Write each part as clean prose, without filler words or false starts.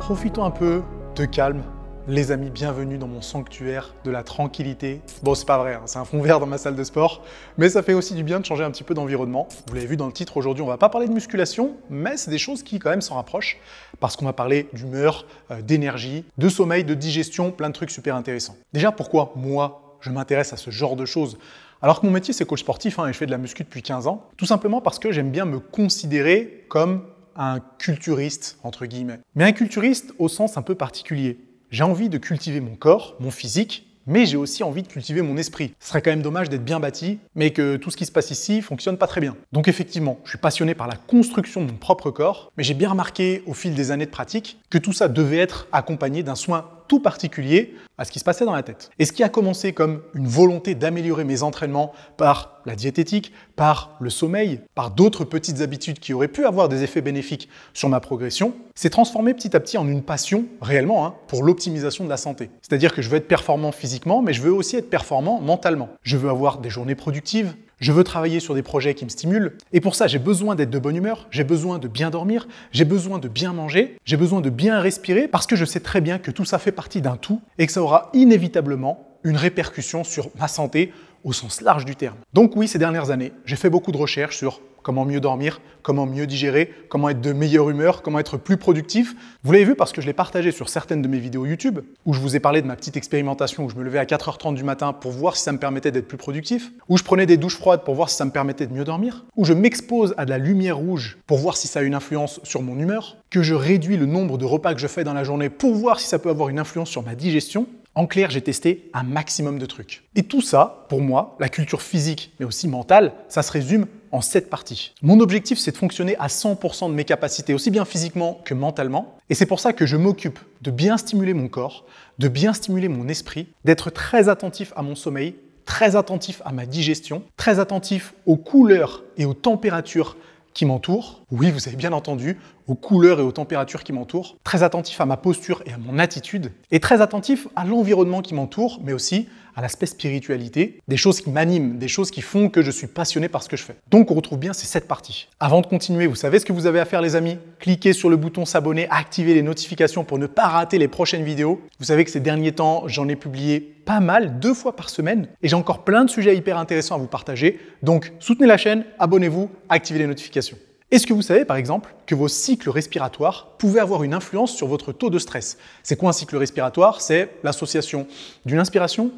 Profitons un peu de calme. Les amis, bienvenue dans mon sanctuaire de la tranquillité. Bon, c'est pas vrai, hein, c'est un fond vert dans ma salle de sport, mais ça fait aussi du bien de changer un petit peu d'environnement. Vous l'avez vu dans le titre, aujourd'hui, on va pas parler de musculation, mais c'est des choses qui quand même s'en rapprochent, parce qu'on va parler d'humeur, d'énergie, de sommeil, de digestion, plein de trucs super intéressants. Déjà, pourquoi moi, je m'intéresse à ce genre de choses alors que mon métier, c'est coach sportif et je fais de la muscu depuis 15 ans, tout simplement parce que j'aime bien me considérer comme un culturiste, entre guillemets. Mais un culturiste au sens un peu particulier. J'ai envie de cultiver mon corps, mon physique, mais j'ai aussi envie de cultiver mon esprit. Ce serait quand même dommage d'être bien bâti, mais que tout ce qui se passe ici fonctionne pas très bien. Donc effectivement, je suis passionné par la construction de mon propre corps, mais j'ai bien remarqué au fil des années de pratique que tout ça devait être accompagné d'un soin tout particulier à ce qui se passait dans la tête. Et ce qui a commencé comme une volonté d'améliorer mes entraînements par la diététique, par le sommeil, par d'autres petites habitudes qui auraient pu avoir des effets bénéfiques sur ma progression, s'est transformé petit à petit en une passion, réellement, pour l'optimisation de la santé. C'est-à-dire que je veux être performant physiquement, mais je veux aussi être performant mentalement. Je veux avoir des journées productives, je veux travailler sur des projets qui me stimulent. Et pour ça, j'ai besoin d'être de bonne humeur, j'ai besoin de bien dormir, j'ai besoin de bien manger, j'ai besoin de bien respirer parce que je sais très bien que tout ça fait partie d'un tout et que ça aura inévitablement une répercussion sur ma santé au sens large du terme. Donc oui, ces dernières années, j'ai fait beaucoup de recherches sur comment mieux dormir, comment mieux digérer, comment être de meilleure humeur, comment être plus productif. Vous l'avez vu parce que je l'ai partagé sur certaines de mes vidéos YouTube, où je vous ai parlé de ma petite expérimentation où je me levais à 4h30 du matin pour voir si ça me permettait d'être plus productif, où je prenais des douches froides pour voir si ça me permettait de mieux dormir, où je m'expose à de la lumière rouge pour voir si ça a une influence sur mon humeur, que je réduis le nombre de repas que je fais dans la journée pour voir si ça peut avoir une influence sur ma digestion. En clair, j'ai testé un maximum de trucs. Et tout ça, pour moi, la culture physique, mais aussi mentale, ça se résume en 7 parties. Mon objectif, c'est de fonctionner à 100% de mes capacités, aussi bien physiquement que mentalement. Et c'est pour ça que je m'occupe de bien stimuler mon corps, de bien stimuler mon esprit, d'être très attentif à mon sommeil, très attentif à ma digestion, très attentif aux couleurs et aux températures qui m'entourent. Oui, vous avez bien entendu, aux couleurs et aux températures qui m'entourent. Très attentif à ma posture et à mon attitude. Et très attentif à l'environnement qui m'entoure, mais aussi à l'aspect spiritualité, des choses qui m'animent, des choses qui font que je suis passionné par ce que je fais. Donc on retrouve bien ces 7 parties. Avant de continuer, vous savez ce que vous avez à faire les amis? Cliquez sur le bouton s'abonner, activez les notifications pour ne pas rater les prochaines vidéos. Vous savez que ces derniers temps, j'en ai publié pas mal, 2 fois par semaine, et j'ai encore plein de sujets hyper intéressants à vous partager. Donc soutenez la chaîne, abonnez-vous, activez les notifications. Est-ce que vous savez, par exemple, que vos cycles respiratoires pouvaient avoir une influence sur votre taux de stress? C'est quoi un cycle respiratoire? C'est l'association d'une inspiration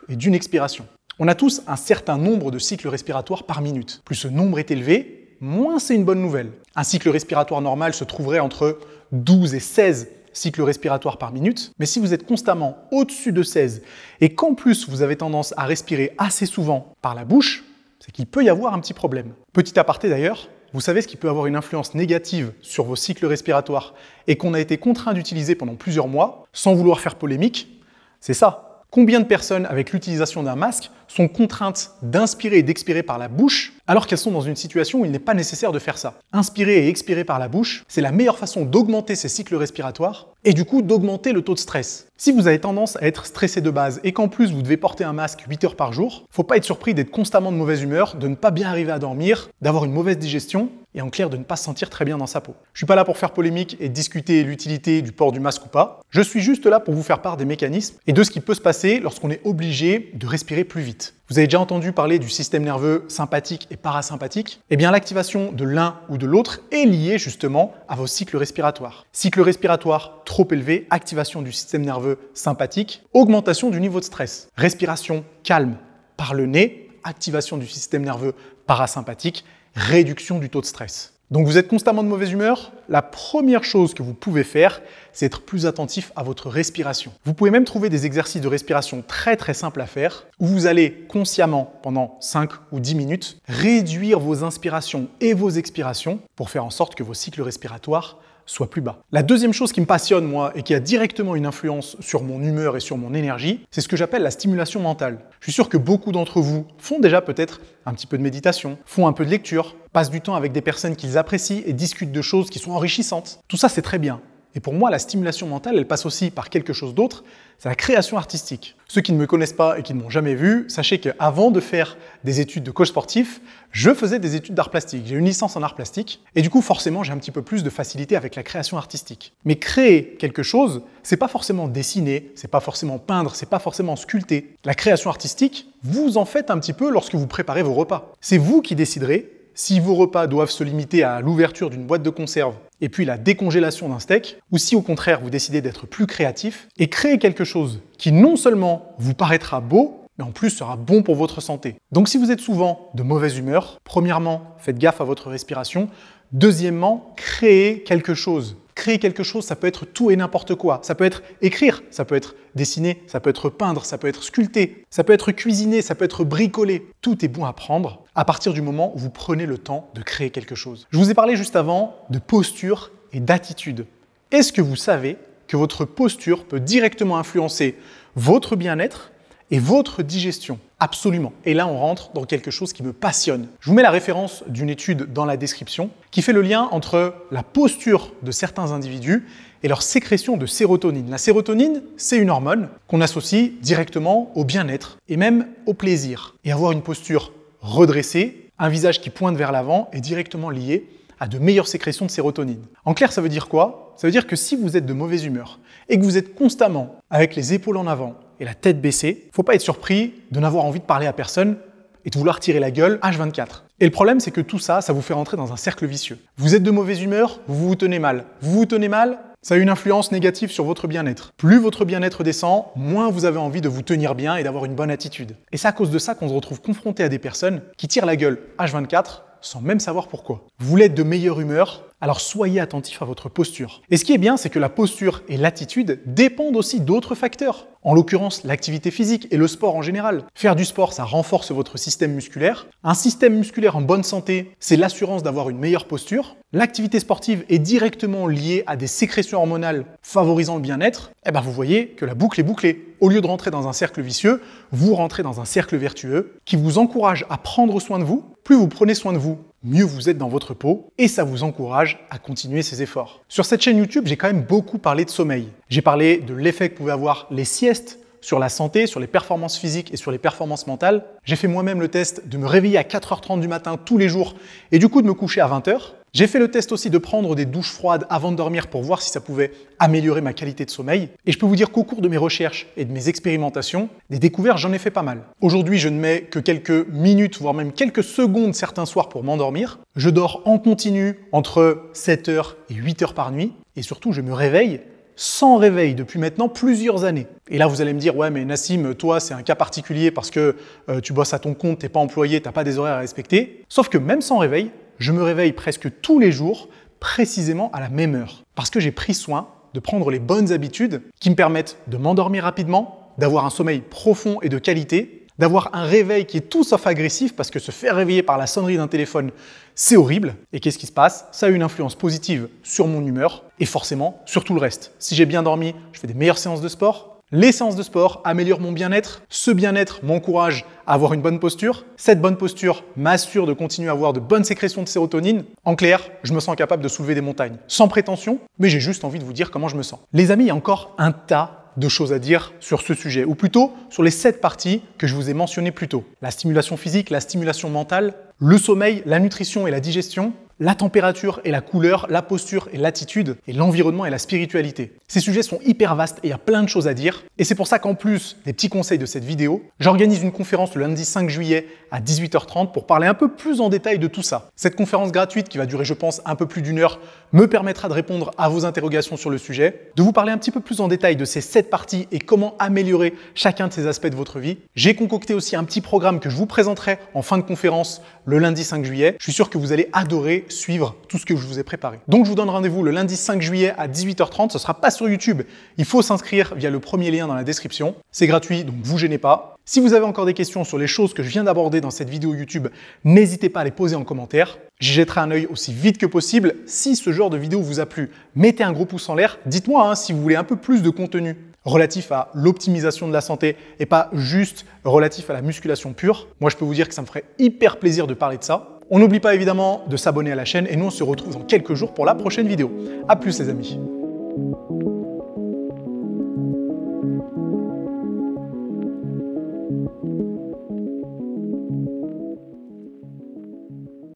et d'une expiration. On a tous un certain nombre de cycles respiratoires par minute. Plus ce nombre est élevé, moins c'est une bonne nouvelle. Un cycle respiratoire normal se trouverait entre 12 et 16 cycles respiratoires par minute, mais si vous êtes constamment au-dessus de 16 et qu'en plus vous avez tendance à respirer assez souvent par la bouche, c'est qu'il peut y avoir un petit problème. Petit aparté d'ailleurs, vous savez ce qui peut avoir une influence négative sur vos cycles respiratoires et qu'on a été contraint d'utiliser pendant plusieurs mois, sans vouloir faire polémique, c'est ça. Combien de personnes, avec l'utilisation d'un masque, sont contraintes d'inspirer et d'expirer par la bouche alors qu'elles sont dans une situation où il n'est pas nécessaire de faire ça? Inspirer et expirer par la bouche, c'est la meilleure façon d'augmenter ces cycles respiratoires et du coup d'augmenter le taux de stress. Si vous avez tendance à être stressé de base et qu'en plus vous devez porter un masque 8 heures par jour, faut pas être surpris d'être constamment de mauvaise humeur, de ne pas bien arriver à dormir, d'avoir une mauvaise digestion et en clair de ne pas se sentir très bien dans sa peau. Je suis pas là pour faire polémique et discuter l'utilité du port du masque ou pas. Je suis juste là pour vous faire part des mécanismes et de ce qui peut se passer lorsqu'on est obligé de respirer plus vite. Vous avez déjà entendu parler du système nerveux sympathique et parasympathique? Eh bien, l'activation de l'un ou de l'autre est liée justement à vos cycles respiratoires. Cycle respiratoire trop élevé, activation du système nerveux sympathique, augmentation du niveau de stress. Respiration calme par le nez, activation du système nerveux parasympathique, réduction du taux de stress. Donc vous êtes constamment de mauvaise humeur? La première chose que vous pouvez faire, c'est être plus attentif à votre respiration. Vous pouvez même trouver des exercices de respiration très simples à faire où vous allez consciemment, pendant 5 ou 10 minutes, réduire vos inspirations et vos expirations pour faire en sorte que vos cycles respiratoires soient plus bas. La deuxième chose qui me passionne, moi, et qui a directement une influence sur mon humeur et sur mon énergie, c'est ce que j'appelle la stimulation mentale. Je suis sûr que beaucoup d'entre vous font déjà peut-être un petit peu de méditation, font un peu de lecture, passent du temps avec des personnes qu'ils apprécient et discutent de choses qui sont enrichissantes. Tout ça, c'est très bien. Et pour moi, la stimulation mentale, elle passe aussi par quelque chose d'autre, c'est la création artistique. Ceux qui ne me connaissent pas et qui ne m'ont jamais vu, sachez qu'avant de faire des études de coach sportif, je faisais des études d'art plastique. J'ai une licence en art plastique et du coup, forcément, j'ai un petit peu plus de facilité avec la création artistique. Mais créer quelque chose, c'est pas forcément dessiner, c'est pas forcément peindre, c'est pas forcément sculpter. La création artistique, vous en faites un petit peu lorsque vous préparez vos repas. C'est vous qui déciderez si vos repas doivent se limiter à l'ouverture d'une boîte de conserve et puis la décongélation d'un steak, ou si au contraire vous décidez d'être plus créatif et créer quelque chose qui non seulement vous paraîtra beau, mais en plus sera bon pour votre santé. Donc si vous êtes souvent de mauvaise humeur, premièrement, faites gaffe à votre respiration. Deuxièmement, créez quelque chose. Créer quelque chose, ça peut être tout et n'importe quoi. Ça peut être écrire, ça peut être dessiner, ça peut être peindre, ça peut être sculpter, ça peut être cuisiner, ça peut être bricoler. Tout est bon à prendre à partir du moment où vous prenez le temps de créer quelque chose. Je vous ai parlé juste avant de posture et d'attitude. Est-ce que vous savez que votre posture peut directement influencer votre bien-être et votre digestion? Absolument. Et là, on rentre dans quelque chose qui me passionne. Je vous mets la référence d'une étude dans la description qui fait le lien entre la posture de certains individus et leur sécrétion de sérotonine. La sérotonine, c'est une hormone qu'on associe directement au bien-être et même au plaisir. Et avoir une posture redressée, un visage qui pointe vers l'avant est directement lié à de meilleures sécrétions de sérotonine. En clair, ça veut dire quoi? Ça veut dire que si vous êtes de mauvaise humeur et que vous êtes constamment avec les épaules en avant et la tête baissée, faut pas être surpris de n'avoir envie de parler à personne et de vouloir tirer la gueule H24. Et le problème, c'est que tout ça, ça vous fait rentrer dans un cercle vicieux. Vous êtes de mauvaise humeur, vous vous tenez mal. Vous vous tenez mal, ça a une influence négative sur votre bien-être. Plus votre bien-être descend, moins vous avez envie de vous tenir bien et d'avoir une bonne attitude. Et c'est à cause de ça qu'on se retrouve confronté à des personnes qui tirent la gueule H24 sans même savoir pourquoi. Vous voulez être de meilleure humeur, alors soyez attentif à votre posture. Et ce qui est bien, c'est que la posture et l'attitude dépendent aussi d'autres facteurs. En l'occurrence, l'activité physique et le sport en général. Faire du sport, ça renforce votre système musculaire. Un système musculaire en bonne santé, c'est l'assurance d'avoir une meilleure posture. L'activité sportive est directement liée à des sécrétions hormonales favorisant le bien-être. Et bien vous voyez que la boucle est bouclée. Au lieu de rentrer dans un cercle vicieux, vous rentrez dans un cercle vertueux qui vous encourage à prendre soin de vous. Plus vous prenez soin de vous, mieux vous êtes dans votre peau et ça vous encourage à continuer ces efforts. Sur cette chaîne YouTube, j'ai quand même beaucoup parlé de sommeil. J'ai parlé de l'effet que pouvaient avoir les siestes sur la santé, sur les performances physiques et sur les performances mentales. J'ai fait moi-même le test de me réveiller à 4h30 du matin tous les jours et du coup de me coucher à 20h. J'ai fait le test aussi de prendre des douches froides avant de dormir pour voir si ça pouvait améliorer ma qualité de sommeil. Et je peux vous dire qu'au cours de mes recherches et de mes expérimentations, des découvertes, j'en ai fait pas mal. Aujourd'hui, je ne mets que quelques minutes, voire même quelques secondes certains soirs pour m'endormir. Je dors en continu entre 7h et 8h par nuit. Et surtout, je me réveille sans réveil depuis maintenant plusieurs années. Et là, vous allez me dire, ouais, mais Nassim, toi, c'est un cas particulier parce que tu bosses à ton compte, t'es pas employé, t'as pas des horaires à respecter. Sauf que même sans réveil, je me réveille presque tous les jours, précisément à la même heure. Parce que j'ai pris soin de prendre les bonnes habitudes qui me permettent de m'endormir rapidement, d'avoir un sommeil profond et de qualité, d'avoir un réveil qui est tout sauf agressif parce que se faire réveiller par la sonnerie d'un téléphone, c'est horrible. Et qu'est-ce qui se passe? Ça a une influence positive sur mon humeur et forcément sur tout le reste. Si j'ai bien dormi, je fais des meilleures séances de sport. Les séances de sport améliorent mon bien-être. Ce bien-être m'encourage à avoir une bonne posture. Cette bonne posture m'assure de continuer à avoir de bonnes sécrétions de sérotonine. En clair, je me sens capable de soulever des montagnes. Sans prétention, mais j'ai juste envie de vous dire comment je me sens. Les amis, il y a encore un tas de choses à dire sur ce sujet, ou plutôt sur les 7 parties que je vous ai mentionnées plus tôt. La stimulation physique, la stimulation mentale, le sommeil, la nutrition et la digestion, la température et la couleur, la posture et l'attitude, et l'environnement et la spiritualité. Ces sujets sont hyper vastes et il y a plein de choses à dire. Et c'est pour ça qu'en plus des petits conseils de cette vidéo, j'organise une conférence le lundi 5 juillet à 18h30 pour parler un peu plus en détail de tout ça. Cette conférence gratuite, qui va durer je pense un peu plus d'1 heure, me permettra de répondre à vos interrogations sur le sujet, de vous parler un petit peu plus en détail de ces 7 parties et comment améliorer chacun de ces aspects de votre vie. J'ai concocté aussi un petit programme que je vous présenterai en fin de conférence le lundi 5 juillet. Je suis sûr que vous allez adorer suivre tout ce que je vous ai préparé. Donc je vous donne rendez-vous le lundi 5 juillet à 18h30. Ce ne sera pas sur YouTube. Il faut s'inscrire via le premier lien dans la description. C'est gratuit, donc vous gênez pas. Si vous avez encore des questions sur les choses que je viens d'aborder dans cette vidéo YouTube, n'hésitez pas à les poser en commentaire. J'y jetterai un œil aussi vite que possible. Si ce genre de vidéo vous a plu, mettez un gros pouce en l'air. Dites-moi si vous voulez un peu plus de contenu relatif à l'optimisation de la santé et pas juste relatif à la musculation pure. Moi, je peux vous dire que ça me ferait hyper plaisir de parler de ça. On n'oublie pas évidemment de s'abonner à la chaîne et nous on se retrouve dans quelques jours pour la prochaine vidéo. A plus les amis.